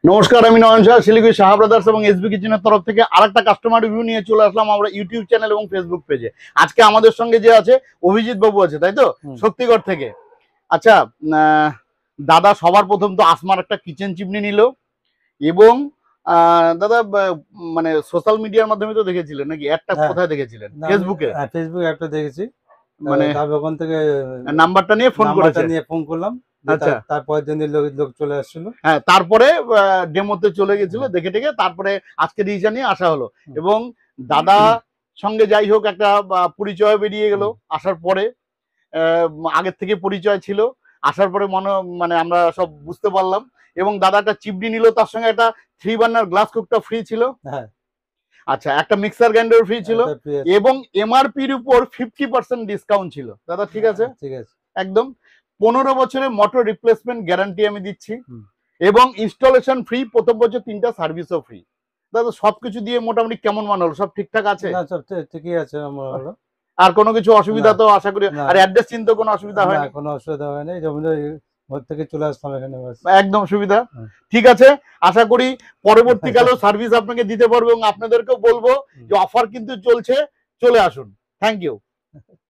নমস্কার, আমি নয়ন শাহ, শিলিগুড়ি শাহ ব্রাদার্স এবং এসবি কিচেনের তরফ থেকে আরেকটা কাস্টমার রিভিউ নিয়ে চলে আসলাম আমরা ইউটিউব চ্যানেল এবং ফেসবুক পেজে। আজকে আমাদের সঙ্গে যে আছে অভিজিৎ বাবু আছে, তাই তো? শক্তিগড় থেকে। আচ্ছা, দাদা সবার প্রথম তো আসমার একটা কিচেন চিমনি নিল এবং দাদা মানে সোশ্যাল মিডিয়ার মাধ্যমে তো দেখেছিলেন নাকি? অ্যাডটা কোথায় দেখেছিলেন? ফেসবুকে? ফেসবুক অ্যাডটা দেখেছি, মানে ওখান থেকে নাম্বারটা নিয়ে ফোন করলাম। আচ্ছা, তারপরের দিন লোক চলে আসছিল। হ্যাঁ, তারপরে ডেমোতে চলে গেছিল, দেখে টেকে তারপরে আজকে ডিসিশন নিয়ে আসা হলো। এবং দাদা সঙ্গে যাই হোক একটা পরিচয় বেরিয়ে গেল আসার পরে। আগের থেকে পরিচয় ছিল, আসার পরে মানে আমরা সব বুঝতে পারলাম। এবং দাদা একটা চিমনি নিল, তার সঙ্গে একটা 3 বার্নার গ্লাস কুকটা ফ্রি ছিল। হ্যাঁ, আচ্ছা, একটা মিক্সার গ্রাইন্ডার ফ্রি ছিল এবং এমআরপির উপর 50% ডিসকাউন্ট ছিল। দাদা ঠিক আছে? ঠিক আছে, একদম 15 বছরের মোটর রিপ্লেসমেন্ট গ্যারান্টি আমি দিচ্ছি এবং ইনস্টলেশন ফ্রি, প্রথম বছর 3টা সার্ভিসও ফ্রি। দাদা সবকিছু দিয়ে মোটামুটি কেমন মান হলো? সব ঠিকঠাক আছে? না সব ঠিকই আছে। আর কোনো কিছু অসুবিধা তো আশা করি? আর অ্যাড্রেস চিনতে কোনো অসুবিধা হয় না? কোনো অসুবিধা হয় না, যেমন ঘর থেকে চলে আসলাম এখানে, একদম সুবিধা। ঠিক আছে, আশা করি পরবর্তীকালেও সার্ভিস আপনাকে দিতে পারবো এবং আপনাদেরকেও বলবো যে অফার কিন্তু চলছে, চলে আসুন। Thank you.